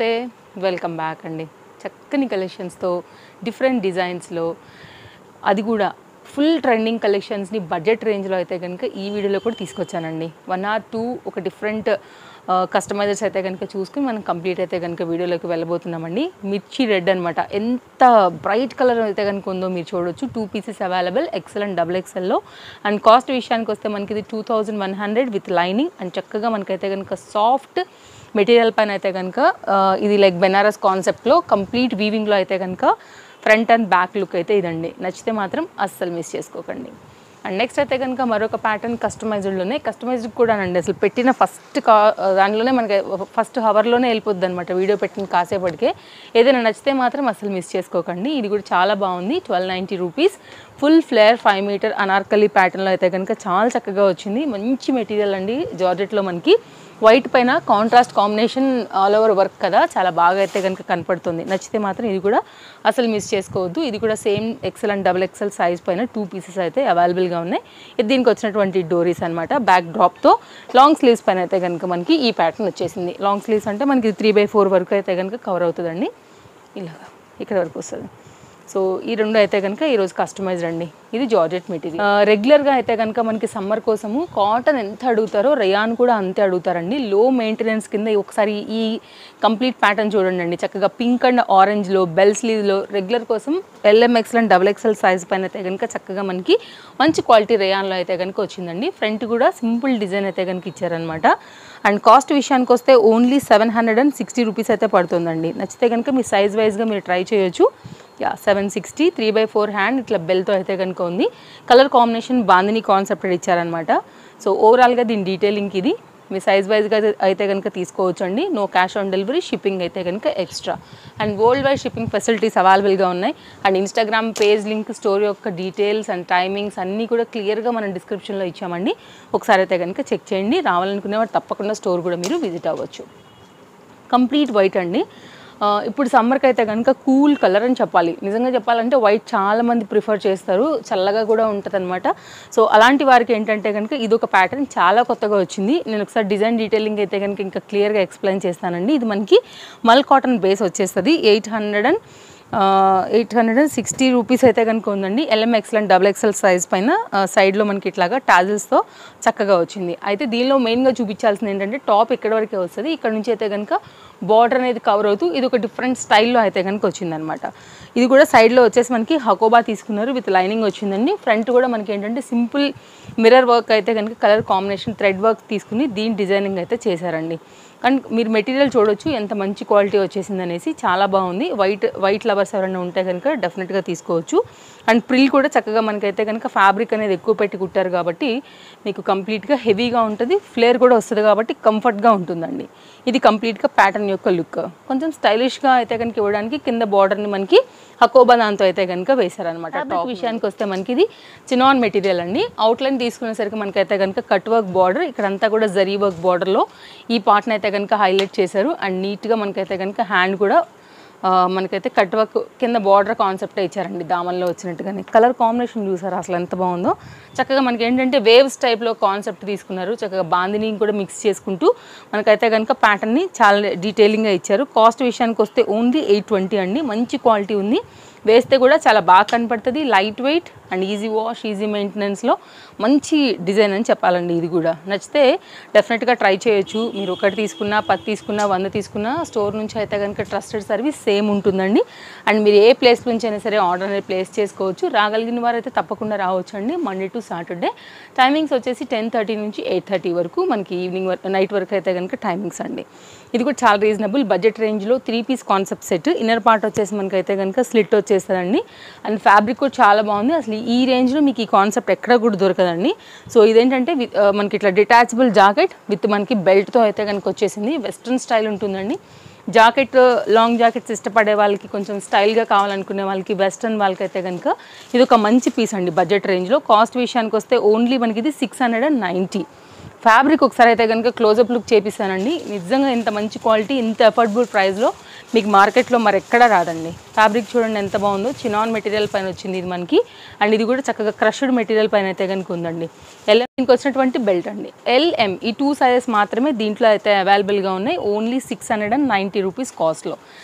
నమస్తే welcome back అండి. చక్కని కలెక్షన్స్తో డిఫరెంట్ డిజైన్స్లో అది కూడా ఫుల్ ట్రెండింగ్ కలెక్షన్స్ని బడ్జెట్ రేంజ్లో అయితే కనుక ఈ వీడియోలో కూడా తీసుకొచ్చానండి. 1 or 2 ఒక డిఫరెంట్ కస్టమైజర్స్ అయితే కనుక చూసుకుని మనం కంప్లీట్ అయితే కనుక వీడియోలోకి వెళ్ళబోతున్నామండి. మిర్చి రెడ్ అనమాట. ఎంత బ్రైట్ కలర్ అయితే కనుక ఉందో మీరు చూడొచ్చు. 2 pieces అవైలబుల్ XL అండ్ XXLలో. అండ్ కాస్ట్ విషయానికి వస్తే మనకి ఇది 2100 విత్ లైనింగ్. అండ్ చక్కగా మనకైతే కనుక సాఫ్ట్ మెటీరియల్ పైన అయితే కనుక ఇది లైక్ బెనారస్ కాన్సెప్ట్లో కంప్లీట్ వీవింగ్లో అయితే కనుక ఫ్రంట్ అండ్ బ్యాక్ లుక్ అయితే ఇదండి. నచ్చితే మాత్రం అస్సలు మిస్ చేసుకోకండి. అండ్ నెక్స్ట్ అయితే కనుక మరొక ప్యాటర్న్ కస్టమైజ్డ్లోనే, కస్టమైజ్డ్ కూడా అండి అసలు పెట్టిన దానిలోనే మనకి ఫస్ట్ హవర్లోనే వెళ్ళిపోద్ది అనమాట. వీడియో పెట్టిన కాసేపటికే ఏదైనా నచ్చితే మాత్రం అసలు మిస్ చేసుకోకండి. ఇది కూడా చాలా బాగుంది. 1290 rupees. Full flare 5 metre Anarkali ప్యాటర్న్లో అయితే కనుక చాలా చక్కగా వచ్చింది. మంచి మెటీరియల్ అండి. జార్జెట్లో మనకి వైట్ పైన contrast combination all over work కదా, చాలా బాగా అయితే కనుక కనపడుతుంది. నచ్చితే మాత్రం ఇది కూడా అసలు మిస్ చేసుకోవద్దు. ఇది కూడా same XL and XXL size పైన 2 pieces అయితే అవైలబుల్గా ఉన్నాయి. ఇది దీనికి వచ్చినటువంటి డోరీస్ అనమాట. బ్యాక్ డ్రాప్తో లాంగ్ స్లీవ్స్ పైన అయితే కనుక మనకి ఈ ప్యాటర్న్ వచ్చేసింది. లాంగ్ స్లీవ్స్ అంటే మనకి 3/4 వరకు అయితే కనుక కవర్ అవుతుందండి. ఇలాగా ఇక్కడ వరకు వస్తుంది. సో ఈ రెండు అయితే కనుక ఈరోజు కస్టమైజ్డ్ అండి. ఇది జార్జెట్ మెటీరియల్. రెగ్యులర్గా అయితే కనుక మనకి సమ్మర్ కోసము కాటన్ ఎంత అడుగుతారో రేయాన్ కూడా అంతే అడుగుతారండి. లో మెయింటెనెన్స్ కింద ఒకసారి ఈ కంప్లీట్ ప్యాటర్న్ చూడండి అండి. చక్కగా పింక్ అండ్ ఆరెంజ్లో బెల్ స్లీవ్లో రెగ్యులర్ కోసం LM XL and XXL size పైన అయితే కనుక చక్కగా మనకి మంచి క్వాలిటీ రేయాన్లో అయితే కనుక వచ్చిందండి. ఫ్రంట్ కూడా సింపుల్ డిజైన్ అయితే కనుక ఇచ్చారనమాట. అండ్ కాస్ట్ విషయానికి వస్తే ఓన్లీ 760 రూపీస్ అయితే పడుతుందండి. నచ్చితే కనుక మీ సైజ్ వైజ్గా మీరు ట్రై చేయొచ్చు. 760 3/4 హ్యాండ్ ఇట్లా బెల్తో అయితే కనుక ఉంది. కలర్ కాంబినేషన్ బాందిని కాన్సెప్ట్ ఇచ్చారనమాట. సో ఓవరాల్గా దీని డీటెయిలింగ్ ఇది. మీ సైజ్ వైజ్గా అయితే కనుక తీసుకోవచ్చు అండి. No cash on delivery, shipping అయితే కనుక extra. And world wide shipping facilities అవైలబుల్గా ఉన్నాయి. And Instagram page link, store యొక్క డీటెయిల్స్ అండ్ టైమింగ్స్ అన్నీ కూడా క్లియర్గా మనం డిస్క్రిప్షన్లో ఇచ్చామండి. ఒకసారి అయితే కనుక చెక్ చేయండి. రావాలనుకునేవారు తప్పకుండా స్టోర్ కూడా మీరు విజిట్ అవ్వచ్చు. కంప్లీట్ వైట్ అండి. ఇప్పుడు సమ్మర్కి అయితే కనుక కూల్ కలర్ అని చెప్పాలి. నిజంగా చెప్పాలంటే వైట్ చాలామంది ప్రిఫర్ చేస్తారు, చల్లగా కూడా ఉంటుంది అనమాట. సో అలాంటి వారికి ఏంటంటే కనుక ఇది ఒక ప్యాటర్న్ చాలా కొత్తగా వచ్చింది. నేను ఒకసారి డిజైన్ డీటెయిలింగ్ అయితే కనుక ఇంకా క్లియర్గా ఎక్స్ప్లెయిన్ చేస్తానండి. ఇది మనకి మల్ కాటన్ బేస్ వచ్చేస్తుంది. 860 రూపీస్ అయితే కనుక ఉందండి. LM XL and XXL size పైన సైడ్లో మనకి ఇట్లాగా టాజిల్స్తో చక్కగా వచ్చింది. అయితే దీనిలో మెయిన్గా చూపించాల్సింది ఏంటంటే టాప్ ఇక్కడ వరకే వస్తుంది. ఇక్కడ నుంచి అయితే కనుక బార్డర్ అనేది కవర్ అవుతూ ఇది ఒక డిఫరెంట్ స్టైల్లో అయితే కనుక వచ్చిందనమాట. ఇది కూడా సైడ్లో వచ్చేసి మనకి హకోబా తీసుకున్నారు, విత్ లైనింగ్ వచ్చిందండి. ఫ్రంట్ కూడా మనకి ఏంటంటే సింపుల్ మిర్రర్ వర్క్ అయితే కనుక కలర్ కాంబినేషన్ థ్రెడ్ వర్క్ తీసుకుని దీని డిజైనింగ్ అయితే చేశారండి. అండ్ మీరు మెటీరియల్ చూడొచ్చు ఎంత మంచి క్వాలిటీ వచ్చేసింది అనేసి. చాలా బాగుంది. వైట్ లవర్స్ ఎవరైనా ఉంటే కనుక డెఫినెట్గా తీసుకోవచ్చు. అండ్ ప్రిల్ కూడా చక్కగా మనకైతే కనుక ఫ్యాబ్రిక్ అనేది ఎక్కువ పెట్టి కుట్టారు కాబట్టి మీకు కంప్లీట్గా హెవీగా ఉంటుంది. ఫ్లేర్ కూడా వస్తుంది కాబట్టి కంఫర్ట్గా ఉంటుందండి. ఇది కంప్లీట్గా ప్యాటర్న్ యొక్క లుక్. కొంచెం స్టైలిష్గా అయితే కనుక ఇవ్వడానికి కింద బార్డర్ని మనకి హకోబా దాంతో అయితే కనుక వేశారనమాట. టాప్ విషయానికి వస్తే మనకి ఇది చినాన్ మెటీరియల్ అండి. అవుట్లైన్ తీసుకునేసరికి మనకైతే కనుక కట్ వర్క్ బార్డర్, ఇక్కడంతా కూడా జరీ వర్క్ బార్డర్లో ఈ పార్ట్ని అయితే కనుక హైలైట్ చేశారు. అండ్ నీట్గా మనకైతే కనుక హ్యాండ్ కూడా మనకైతే కట్ వర్క్ కింద బార్డర్ కాన్సెప్టే ఇచ్చారండి, దామన్లో వచ్చినట్టుగానే. కలర్ కాంబినేషన్ చూసారు అసలు ఎంత బాగుందో. చక్కగా మనకి ఏంటంటే వేవ్స్ టైప్లో కాన్సెప్ట్ తీసుకున్నారు. చక్కగా బాందిని కూడా మిక్స్ చేసుకుంటూ మనకైతే కనుక ప్యాటర్న్ని చాలా డీటెయిలింగ్గా ఇచ్చారు. కాస్ట్ విషయానికి వస్తే ఓన్లీ 820 అండి. మంచి క్వాలిటీ ఉంది. వేస్తే కూడా చాలా బాగా కనపడుతుంది. Light weight and easy wash, easy మెయింటెనెన్స్లో మంచి డిజైన్ అని చెప్పాలండి. ఇది కూడా నచ్చితే డెఫినెట్గా ట్రై చేయొచ్చు. మీరు ఒకటి తీసుకున్నా, 10 తీసుకున్నా, 100 తీసుకున్నా స్టోర్ నుంచి అయితే కనుక ట్రస్టెడ్ సర్వీస్ సేమ్ ఉంటుందండి. అండ్ మీరు ఏ ప్లేస్ నుంచి అయినా సరే ఆర్డర్ అనేది ప్లేస్ చేసుకోవచ్చు. రాగలిగిన వారు అయితే తప్పకుండా రావచ్చు అండి. Monday to Saturday. టైమింగ్స్ వచ్చేసి 10:30 నుంచి 8:30 వరకు, మనకి ఈవినింగ్ నైట్ వరకు అయితే కనుక టైమింగ్స్ అండి. ఇది కూడా చాలా రీజనబుల్ బడ్జెట్ రేంజ్లో 3 piece concept set. Inner part వచ్చేసి మనకైతే కనుక స్లిట్ వచ్చేస్తుందండి. అండ్ ఫ్యాబ్రిక్ కూడా చాలా బాగుంది. అసలు ఈ రేంజ్లో మీకు ఈ కాన్సెప్ట్ ఎక్కడ కూడా దొరకదండి. సో ఇదేంటంటే మనకి ఇట్లా డిటాచబుల్ జాకెట్ విత్ మనకి బెల్ట్తో అయితే కనుక వచ్చేసింది. వెస్ట్రన్ స్టైల్ ఉంటుందండి. జాకెట్, లాంగ్ జాకెట్స్ ఇష్టపడే వాళ్ళకి, కొంచెం స్టైల్గా కావాలనుకునే వాళ్ళకి, వెస్ట్రన్ వాళ్ళకి అయితే కనుక ఇది ఒక మంచి పీస్ అండి బడ్జెట్ రేంజ్లో. కాస్ట్ విషయానికి వస్తే ఓన్లీ మనకి ఇది 690. ఫ్యాబ్రిక్ ఒకసారి అయితే కనుక క్లోజప్ లుక్ చేపిస్తానండి. నిజంగా ఇంత మంచి క్వాలిటీ, ఇంత అఫోర్డబుల్ ప్రైస్లో మీకు మార్కెట్లో మరి ఎక్కడా రాదండి. ఫ్యాబ్రిక్ చూడండి ఎంత బాగుందో, చినాన్ మెటీరియల్ పైన వచ్చింది ఇది మనకి. అండ్ ఇది కూడా చక్కగా క్రష్డ్ మెటీరియల్ పైన అయితే కనుక ఉందండి. ఎల్ఎం దీనికి వచ్చినటువంటి బెల్ట్ అండి. ఎల్ఎం ఈ 2 సైజెస్ మాత్రమే దీంట్లో అయితే అవైలబుల్గా ఉన్నాయి. ఓన్లీ 690 రూపీస్ కాస్ట్లో.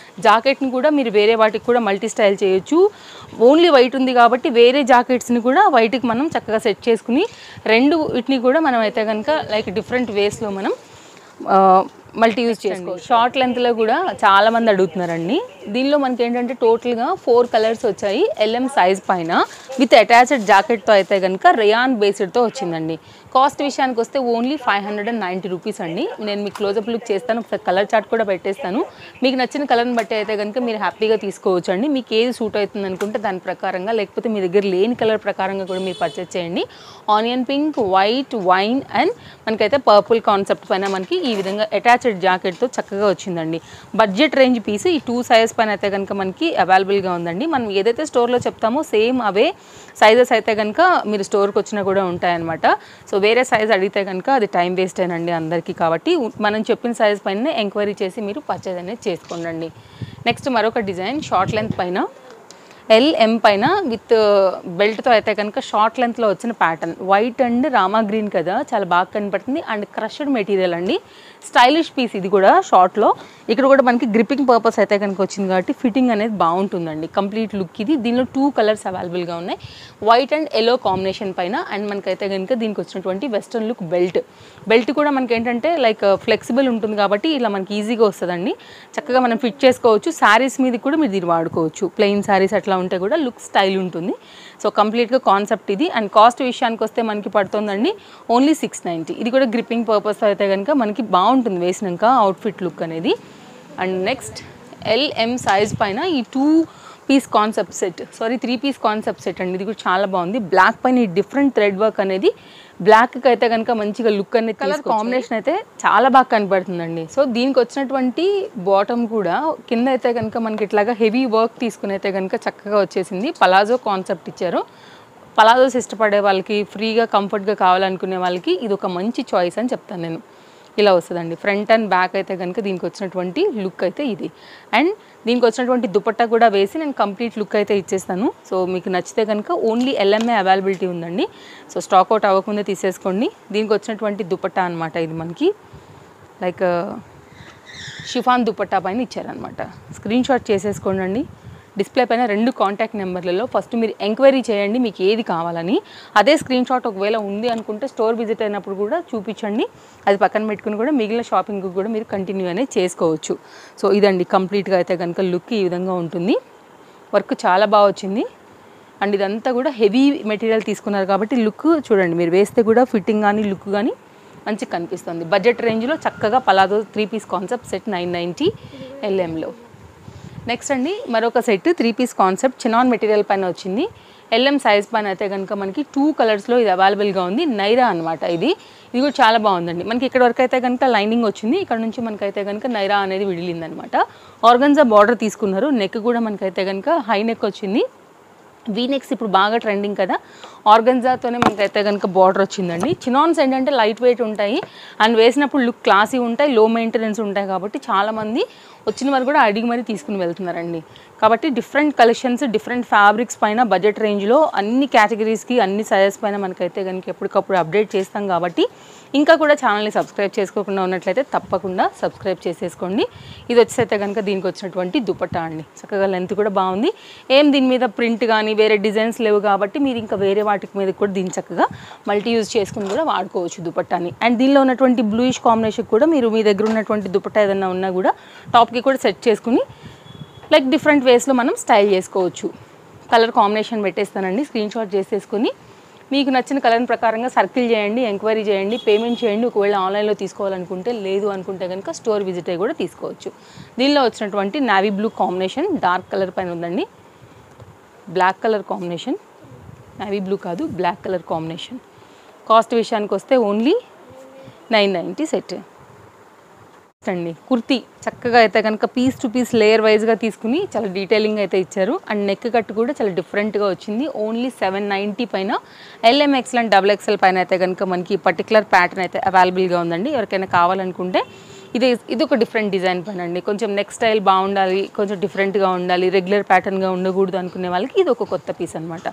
జాకెట్ని కూడా మీరు వేరే వాటికి కూడా మల్టీ స్టైల్ చేయొచ్చు. ఓన్లీ వైట్ ఉంది కాబట్టి వేరే జాకెట్స్ని కూడా వైట్కి మనం చక్కగా సెట్ చేసుకుని వీటిని కూడా మనం అయితే కనుక లైక్ డిఫరెంట్ వేస్లో మనం మల్టీ యూజ్ చేసుకోవచ్చు. షార్ట్ లెంత్లో కూడా చాలామంది అడుగుతున్నారండి. దీనిలో మనకి ఏంటంటే టోటల్గా 4 కలర్స్ వచ్చాయి. ఎల్ఎం సైజ్ పైన విత్ అటాచ్డ్ జాకెట్తో అయితే కనుక రేయాన్ బేస్డ్తో వచ్చిందండి. కాస్ట్ విషయానికి వస్తే ఓన్లీ 590 రూపీస్ అండి. నేను మీకు క్లోజప్ లుక్ చేస్తాను, ఒకసారి కలర్ చార్ట్ కూడా పెట్టేస్తాను. మీకు నచ్చిన కలర్ని బట్టి అయితే కనుక మీరు హ్యాపీగా తీసుకోవచ్చు అండి. మీకు ఏది సూట్ అవుతుంది అనుకుంటే దాని ప్రకారంగా, లేకపోతే మీ దగ్గర లేని కలర్ ప్రకారంగా కూడా మీరు పర్చేస్ చేయండి. Onion pink, white, wine and మనకైతే పర్పుల్ కాన్సెప్ట్ పైన మనకి ఈ విధంగా అటాచ్డ్ జాకెట్తో చక్కగా వచ్చిందండి. బడ్జెట్ రేంజ్ పీస్ ఈ 2 సైజెస్ పైన అయితే కనుక మనకి అవైలబుల్గా ఉందండి. మనం ఏదైతే స్టోర్లో చెప్తామో సేమ్ అవే సైజెస్ అయితే కనుక మీరు స్టోర్కి వచ్చినా కూడా ఉంటాయన్నమాట. సో వేరే సైజ్ అడిగితే కనుక అది టైం వేస్ట్ అయినండి అందరికీ. కాబట్టి మనం చెప్పిన సైజ్ పైన ఎంక్వైరీ చేసి మీరు పర్చేజ్ అనేది చేసుకోండి. నెక్స్ట్ మరొక డిజైన్ షార్ట్ లెంత్ పైన ఎల్ఎం పైన విత్ బెల్ట్తో అయితే కనుక షార్ట్ లెంత్లో వచ్చిన pattern. White and Rama green కదా, చాలా బాగా కనపడుతుంది. అండ్ క్రష్డ్ మెటీరియల్ అండి. స్టైలిష్ పీస్ ఇది కూడా షార్ట్లో. ఇక్కడ కూడా మనకి గ్రిప్పింగ్ పర్పస్ అయితే కనుక వచ్చింది కాబట్టి ఫిట్టింగ్ అనేది బాగుంటుందండి. కంప్లీట్ లుక్ ఇది. దీనిలో 2 కలర్స్ అవైలబుల్గా ఉన్నాయి. వైట్ అండ్ ఎల్లో కాంబినేషన్ పైన. అండ్ మనకైతే కనుక దీనికి వచ్చినటువంటి వెస్ట్రన్ లుక్ బెల్ట్ కూడా మనకి ఏంటంటే లైక్ ఫ్లెక్సిబుల్ ఉంటుంది కాబట్టి ఇలా మనకి ఈజీగా వస్తుందండి. చక్కగా మనం ఫిట్ చేసుకోవచ్చు. శారీస్ మీద కూడా మీరు దీన్ని వాడుకోవచ్చు. ప్లెయిన్ శారీస్ అట్లా ఉంటే కూడా లుక్ స్టైల్ ఉంటుంది. సో కంప్లీట్గా కాన్సెప్ట్ ఇది. అండ్ కాస్ట్ విషయానికి వస్తే మనకి పడుతుందండి ఓన్లీ 690. ఇది కూడా గ్రిప్పింగ్ పర్పస్ అయితే కనుక మనకి బాగుంటుంది వేసినాక అవుట్ఫిట్ లుక్ అనేది. అండ్ నెక్స్ట్ ఎల్ఎం సైజ్ పైన ఈ 3 పీస్ కాన్సెప్ట్ సెట్ అండి. ఇది కూడా చాలా బాగుంది. బ్లాక్ పైన ఈ డిఫరెంట్ థ్రెడ్ వర్క్ అనేది బ్లాక్కి అయితే కనుక మంచిగా లుక్ అనేది, కలర్ కాంబినేషన్ అయితే చాలా బాగా కనపడుతుందండి. సో దీనికి వచ్చినటువంటి బాటమ్ కూడా కింద అయితే కనుక మనకి ఇట్లాగా హెవీ వర్క్ తీసుకుని అయితే కనుక చక్కగా వచ్చేసింది. పలాజో కాన్సెప్ట్ ఇచ్చారు. పలాజోస్ ఇష్టపడే వాళ్ళకి, ఫ్రీగా కంఫర్ట్గా కావాలనుకునే వాళ్ళకి ఇది ఒక మంచి చాయిస్ అని చెప్తాను నేను. ఇలా వస్తుందండి. ఫ్రంట్ అండ్ బ్యాక్ అయితే కనుక దీనికి వచ్చినటువంటి లుక్ అయితే ఇది. అండ్ దీనికి వచ్చినటువంటి దుపట్టా కూడా వేసి నేను కంప్లీట్ లుక్ అయితే ఇచ్చేస్తాను. సో మీకు నచ్చితే కనుక ఓన్లీ ఎల్ఎంఏ అవైలబిలిటీ ఉందండి. సో స్టాక్ అవుట్ అవ్వకుండా తీసేసుకోండి. దీనికి వచ్చినటువంటి దుపట్టా అనమాట. ఇది మనకి లైక్ షిఫాన్ దుపట్టా పైన ఇచ్చారనమాట. స్క్రీన్ షాట్ చేసేసుకోండి. డిస్ప్లే పైన 2 కాంటాక్ట్ నెంబర్లలో ఫస్ట్ మీరు ఎంక్వైరీ చేయండి మీకు ఏది కావాలని. అదే స్క్రీన్ షాట్ ఒకవేళ ఉంది అనుకుంటే స్టోర్ విజిట్ అయినప్పుడు కూడా చూపించండి. అది పక్కన పెట్టుకుని కూడా మిగిలిన షాపింగ్ కూడా మీరు కంటిన్యూ అనేది చేసుకోవచ్చు. సో ఇదండి కంప్లీట్గా అయితే కనుక లుక్ ఈ విధంగా ఉంటుంది. వర్క్ చాలా బాగా వచ్చింది. అండ్ ఇదంతా కూడా హెవీ మెటీరియల్ తీసుకున్నారు కాబట్టి లుక్ చూడండి, మీరు వేస్తే కూడా ఫిట్టింగ్ కానీ లుక్ కానీ మంచిగా కనిపిస్తుంది. బడ్జెట్ రేంజ్లో చక్కగా పలాజో 3 పీస్ కాన్సెప్ట్ సెట్ 990 ఎల్ఎంలో. నెక్స్ట్ అండి మరొక set 3 piece concept chinon material పైన వచ్చింది. ఎల్ఎం సైజ్ పైన అయితే కనుక మనకి 2 కలర్స్లో ఇది అవైలబుల్గా ఉంది. నైరా అనమాట. ఇది కూడా చాలా బాగుందండి. మనకి ఇక్కడ వరకు అయితే కనుక లైనింగ్ వచ్చింది. ఇక్కడ నుంచి మనకైతే కనుక నైరా అనేది విడిలిందనమాట. ఆర్గన్జా బార్డర్ తీసుకున్నారు. నెక్ కూడా మనకైతే కనుక హై నెక్ వచ్చింది. వీనెక్స్ ఇప్పుడు బాగా ట్రెండింగ్ కదా, ఆర్గన్జాతోనే మనకైతే కనుక బార్డర్ వచ్చిందండి. చినాన్స్ ఏంటంటే లైట్ వెయిట్ ఉంటాయి అండ్ వేసినప్పుడు లుక్ క్లాసీ ఉంటాయి, లో మెయింటెనెన్స్ ఉంటాయి కాబట్టి చాలామంది వచ్చిన వారు కూడా అడిగి మరీ తీసుకుని వెళ్తున్నారండి. కాబట్టి డిఫరెంట్ కలెక్షన్స్, డిఫరెంట్ ఫ్యాబ్రిక్స్ పైన బడ్జెట్ రేంజ్లో అన్ని కేటగిరీస్కి, అన్ని సైజెస్ పైన మనకైతే కనుక ఎప్పటికప్పుడు అప్డేట్ చేస్తాం కాబట్టి ఇంకా కూడా ఛానల్ని సబ్స్క్రైబ్ చేసుకోకుండా ఉన్నట్లయితే తప్పకుండా సబ్స్క్రైబ్ చేసేసుకోండి. ఇది వచ్చేసైతే కనుక దీనికి వచ్చినటువంటి దుపట్టా అండి. చక్కగా లెంత్ కూడా బాగుంది. దీని మీద ప్రింట్ కానీ వేరే డిజైన్స్ లేవు కాబట్టి మీరు ఇంకా వేరే వాటికి మీద కూడా దీన్ని చక్కగా మల్టీ యూజ్ చేసుకుని కూడా వాడుకోవచ్చు దుపట్టాని. అండ్ దీనిలో ఉన్నటువంటి బ్లూయిష్ కాంబినేషన్ కూడా మీరు మీ దగ్గర ఉన్నటువంటి దుపట్టా ఏదైనా ఉన్నా కూడా టాప్కి కూడా సెట్ చేసుకుని లైక్ డిఫరెంట్ వేస్లో మనం స్టైల్ చేసుకోవచ్చు. కలర్ కాంబినేషన్ పెట్టేస్తానండి. స్క్రీన్ షాట్ చేసేసుకుని మీకు నచ్చిన కలర్ ప్రకారంగా సర్కిల్ చేయండి, ఎంక్వైరీ చేయండి, పేమెంట్ చేయండి. ఒకవేళ ఆన్లైన్లో తీసుకోవాలనుకుంటే, లేదు అనుకుంటే కనుక స్టోర్ విజిట్ అయ్యి కూడా తీసుకోవచ్చు. దీనిలో వచ్చినటువంటి navy blue combination dark colour పైన ఉందండి. Black colour combination, navy blue కాదు బ్లాక్ కలర్ కాంబినేషన్. కాస్ట్ విషయానికి వస్తే ఓన్లీ 990 సెట్ అండి. కుర్తీ చక్కగా అయితే కనుక పీస్ టు పీస్ లేయర్ వైజ్గా తీసుకుని చాలా డీటెయిలింగ్ అయితే ఇచ్చారు. అండ్ నెక్ కట్ కూడా చాలా డిఫరెంట్గా వచ్చింది. ఓన్లీ 790 పైన ఎల్ఎం ఎక్సెల్ అండ్ XXL పైన అయితే కనుక మనకి పర్టికులర్ ప్యాటర్న్ అయితే అవైలబుల్గా ఉందండి. ఎవరికైనా కావాలనుకుంటే ఇది ఒక డిఫరెంట్ డిజైన్ పైన అండి. కొంచెం నెక్ స్టైల్ బాగుండాలి, కొంచెం డిఫరెంట్గా ఉండాలి, రెగ్యులర్ ప్యాటర్న్గా ఉండకూడదు అనుకునే వాళ్ళకి ఇది ఒక కొత్త పీస్ అనమాట.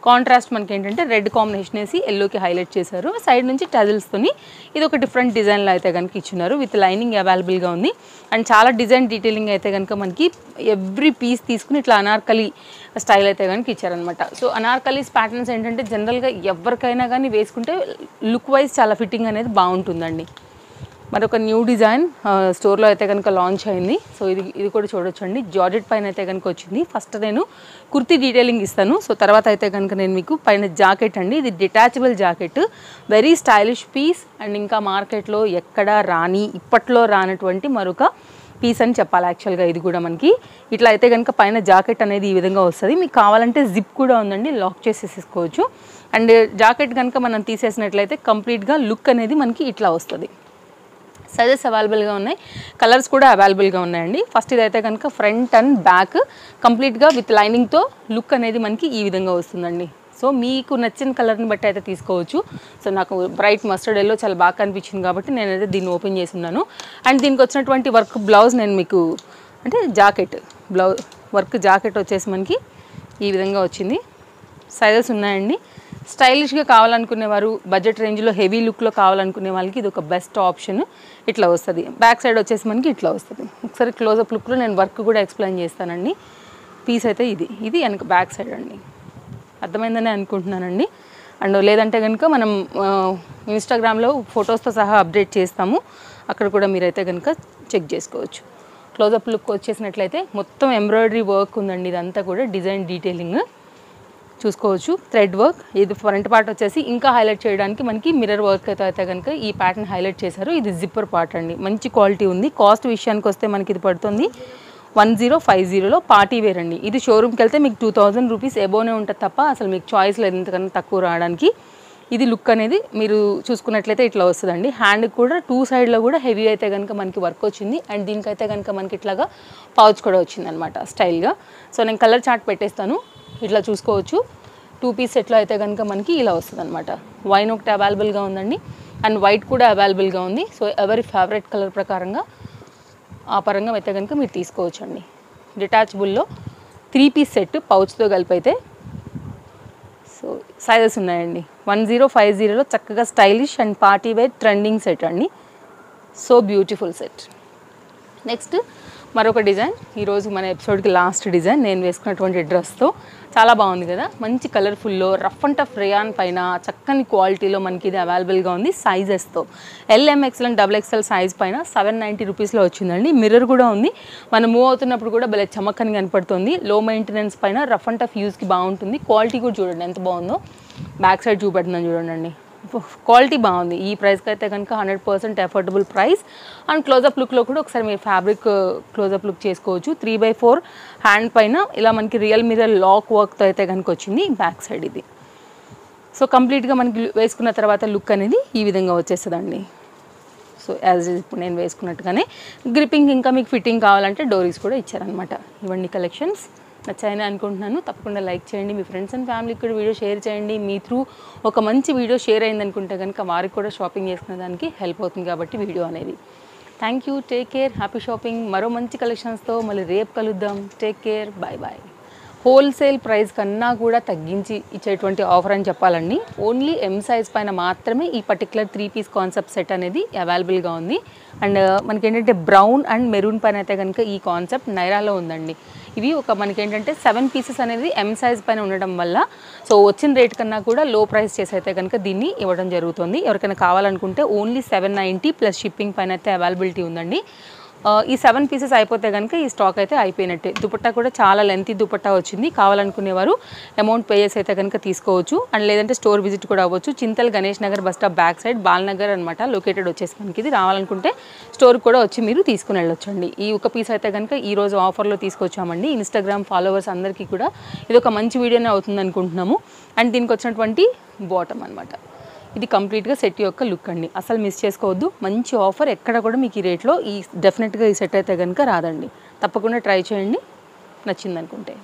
కాంట్రాస్ట్ మనకి ఏంటంటే రెడ్ కాంబినేషన్ వేసి ఎల్లోకి హైలైట్ చేశారు. సైడ్ నుంచి టజిల్స్తోని ఇది ఒక డిఫరెంట్ డిజైన్లో అయితే కనుక ఇచ్చినారు. విత్ లైనింగ్ అవైలబుల్గా ఉంది. అండ్ చాలా డిజైన్ డీటెయిలింగ్ అయితే కనుక మనకి ఎవ్రీ పీస్ తీసుకుని ఇట్లా అనార్కలి స్టైల్ అయితే కనుక ఇచ్చారనమాట. సో అనార్కలీస్ ప్యాటర్న్స్ ఏంటంటే జనరల్గా ఎవరికైనా కానీ వేసుకుంటే లుక్ వైజ్ చాలా ఫిట్టింగ్ అనేది బాగుంటుందండి. మరొక న్యూ డిజైన్ స్టోర్లో అయితే కనుక లాంచ్ అయింది. సో ఇది కూడా చూడొచ్చండి. జార్జెట్ పైన అయితే కనుక వచ్చింది. ఫస్ట్ నేను కుర్తీ డీటెయిలింగ్ ఇస్తాను. సో తర్వాత అయితే కనుక నేను మీకు పైన జాకెట్ అండి, ఇది detachable jacket, very stylish piece. And ఇంకా మార్కెట్లో ఎక్కడా రాని, ఇప్పట్లో రానటువంటి మరొక పీస్ అని చెప్పాలి. యాక్చువల్గా ఇది కూడా మనకి ఇట్లా అయితే కనుక పైన జాకెట్ అనేది ఈ విధంగా వస్తుంది. మీకు కావాలంటే జిప్ కూడా ఉందండి, లాక్ చేసేసుకోవచ్చు. అండ్ జాకెట్ కనుక మనం తీసేసినట్లయితే కంప్లీట్గా లుక్ అనేది మనకి ఇట్లా వస్తుంది. సైజెస్ అవైలబుల్గా ఉన్నాయి, కలర్స్ కూడా అవైలబుల్గా ఉన్నాయండి. ఫస్ట్ ఇదైతే కనుక ఫ్రంట్ అండ్ బ్యాక్ కంప్లీట్గా విత్ లైనింగ్తో లుక్ అనేది మనకి ఈ విధంగా వస్తుందండి. సో మీకు నచ్చిన కలర్ని బట్టి అయితే తీసుకోవచ్చు. సో నాకు బ్రైట్ మస్టర్డ్ ఎల్లో చాలా బాగా అనిపించింది కాబట్టి నేనైతే దీన్ని ఓపెన్ చేసి ఉన్నాను. అండ్ దీనికి వచ్చినటువంటి వర్క్ బ్లౌజ్ నేను మీకు అంటే జాకెట్ బ్లౌజ్ వర్క్ జాకెట్ వచ్చేసి మనకి ఈ విధంగా వచ్చింది. సైజెస్ ఉన్నాయండి. స్టైలిష్గా కావాలనుకునేవారు, బడ్జెట్ రేంజ్లో హెవీ లుక్లో కావాలనుకునే వాళ్ళకి ఇది ఒక బెస్ట్ ఆప్షన్. ఇట్లా వస్తుంది. బ్యాక్ సైడ్ వచ్చేసి మనకి ఇట్లా వస్తుంది. ఒకసారి క్లోజప్ లుక్లో నేను వర్క్ కూడా ఎక్స్ప్లెయిన్ చేస్తానండి. పీస్ అయితే ఇది వెనక బ్యాక్ సైడ్ అండి. అర్థమైందని అనుకుంటున్నానండి. అండ్ లేదంటే కనుక మనం ఇన్స్టాగ్రామ్లో ఫొటోస్తో సహా అప్డేట్ చేస్తాము, అక్కడ కూడా మీరైతే కనుక చెక్ చేసుకోవచ్చు. క్లోజప్ లుక్ వచ్చేసినట్లయితే మొత్తం ఎంబ్రాయిడరీ వర్క్ ఉందండి. ఇదంతా కూడా డిజైన్ డీటెయిలింగ్ చూసుకోవచ్చు. థ్రెడ్ వర్క్, ఇది ఫ్రంట్ పార్ట్ వచ్చేసి ఇంకా హైలైట్ చేయడానికి మనకి మిర్రర్ వర్క్ అయితే కనుక ఈ ప్యాటర్న్ హైలైట్ చేశారు. ఇది జిప్పర్ పార్ట్ అండి, మంచి క్వాలిటీ ఉంది. కాస్ట్ విషయానికి వస్తే మనకి ఇది పడుతుంది 1050లో పార్టీ వేర్ అండి. ఇది షోరూమ్కి వెళ్తే మీకు 2000 రూపీస్ ఎబోనే ఉంటుంది తప్ప అసలు మీకు చాయిస్ లేదు ఇంతకన్నా తక్కువ రావడానికి. ఇది లుక్ అనేది మీరు చూసుకున్నట్లయితే ఇట్లా వస్తుందండి. హ్యాండ్ కూడా 2 సైడ్లో కూడా హెవీ అయితే కనుక మనకి వర్క్ వచ్చింది. అండ్ దీనికైతే కనుక మనకి ఇట్లాగా పౌచ్ కూడా వచ్చింది అనమాట స్టైల్గా. సో నేను కలర్ చార్ట్ పెట్టేస్తాను, ఇట్లా చూసుకోవచ్చు. 2 పీస్ సెట్లో అయితే కనుక మనకి ఇలా వస్తుంది అనమాట. వైన్ ఒకటి అవైలబుల్గా ఉందండి అండ్ వైట్ కూడా అవైలబుల్గా ఉంది. సో ఎవరి ఫేవరెట్ కలర్ ప్రకారంగా ఆ పరంగా అయితే కనుక మీరు తీసుకోవచ్చు అండి. డిటాచబుల్లో 3 పీస్ సెట్ పౌచ్తో కలిపి అయితే. సో సైజెస్ ఉన్నాయండి. 1050లో చక్కగా stylish and party wear trending set అండి. So beautiful set. నెక్స్ట్ మరొక డిజైన్, ఈరోజు మన ఎపిసోడ్కి లాస్ట్ డిజైన్ నేను వేసుకున్నటువంటి డ్రెస్తో. చాలా బాగుంది కదా, మంచి కలర్ఫుల్లో రఫ్ అండ్ టఫ్ రేయాన్ పైన చక్కని క్వాలిటీలో మనకి ఇది అవైలబుల్గా ఉంది. సైజెస్తో LMXL అండ్ XXL సైజ్ పైన 790 రూపీస్లో వచ్చిందండి. మిర్రర్ కూడా ఉంది, మనం మూవ్ అవుతున్నప్పుడు కూడా భలే చమక్కని కనపడుతుంది. లో మెయింటెనెన్స్ పైన రఫ్ అండ్ టఫ్ యూస్కి బాగుంటుంది. క్వాలిటీ కూడా చూడండి ఎంత బాగుందో. బ్యాక్ సైడ్ చూపెడుతున్నాను చూడండి, క్వాలిటీ బాగుంది. ఈ ప్రైస్కి అయితే కనుక 100% అఫోర్డబుల్ ప్రైస్. అండ్ క్లోజప్ లుక్లో కూడా ఒకసారి మీరు ఫ్యాబ్రిక్ క్లోజప్ లుక్ చేసుకోవచ్చు. 3/4 హ్యాండ్ పైన ఇలా మనకి రియల్ మిర్రర్ లాక్ వర్క్తో అయితే కనుక వచ్చింది బ్యాక్ సైడ్ ఇది. సో కంప్లీట్గా మనకి వేసుకున్న తర్వాత లుక్ అనేది ఈ విధంగా వచ్చేస్తుందండి. సో యాజ్ ఇప్పుడు నేను వేసుకున్నట్టుగానే గ్రిప్పింగ్ ఇంకా మీకు ఫిట్టింగ్ కావాలంటే డోరీస్ కూడా ఇచ్చారనమాట. ఇవన్నీ కలెక్షన్స్ నచ్చాయని అనుకుంటున్నాను. తప్పకుండా లైక్ చేయండి, మీ ఫ్రెండ్స్ అండ్ ఫ్యామిలీకి కూడా వీడియో షేర్ చేయండి. మీ త్రూ ఒక మంచి వీడియో షేర్ అయింది అనుకుంటే కనుక వారికి కూడా షాపింగ్ చేసుకునే దానికి హెల్ప్ అవుతుంది కాబట్టి వీడియో అనేది. Thank you, take care, happy shopping. మరో మంచి కలెక్షన్స్తో మళ్ళీ రేపు కలుద్దాం. Take care, bye bye. Wholesale price కన్నా కూడా తగ్గించి ఇచ్చేటువంటి ఆఫర్ అని చెప్పాలండి. ఓన్లీ M సైజ్ పైన మాత్రమే ఈ పర్టికులర్ 3 పీస్ కాన్సెప్ట్ సెట్ అనేది అవైలబుల్గా ఉంది. అండ్ మనకి ఏంటంటే బ్రౌన్ అండ్ మెరూన్ పైన అయితే కనుక ఈ కాన్సెప్ట్ నైరాలో ఉందండి. ఇవి ఒక మనకి ఏంటంటే 7 పీసెస్ అనేది M సైజ్ పైన ఉండడం వల్ల సో వచ్చిన రేట్ కన్నా కూడా లో ప్రైస్ చేసి అయితే కనుక దీన్ని ఇవ్వడం జరుగుతుంది. ఎవరికైనా కావాలనుకుంటే ఓన్లీ 790 ప్లస్ షిప్పింగ్ పైన అయితే అవైలబిలిటీ ఉందండి. ఈ 7 పీసెస్ అయిపోతే కనుక ఈ స్టాక్ అయితే అయిపోయినట్టే. దుపట్టా కూడా చాలా లెంతీ దుపట్టా వచ్చింది. కావాలనుకునేవారు అమౌంట్ పే చేసి అయితే కనుక తీసుకోవచ్చు. అండ్ లేదంటే స్టోర్ విజిట్ కూడా అవ్వచ్చు. Chintal Ganesh Nagar bus stop back side Balanagar అనమాట లొకేటెడ్ వచ్చేసి మనకి ఇది. రావాలనుకుంటే స్టోర్ కూడా వచ్చి మీరు తీసుకుని వెళ్ళొచ్చండి. ఈ ఒక పీస్ అయితే కనుక ఈరోజు ఆఫర్లో తీసుకొచ్చామండి. ఇన్స్టాగ్రామ్ ఫాలోవర్స్ అందరికీ కూడా ఇది ఒక మంచి వీడియోనే అవుతుంది అనుకుంటున్నాము. అండ్ దీనికి వచ్చినటువంటి బాటమ్ అనమాట, ఇది కంప్లీట్గా సెట్ యొక్క లుక్ అండి. అసలు మిస్ చేసుకోవద్దు, మంచి ఆఫర్. ఎక్కడ కూడా మీకు ఈ రేట్లో డెఫినెట్గా ఈ సెట్ అయితే కనుక రాదండి. తప్పకుండా ట్రై చేయండి, నచ్చింది అనుకుంటే.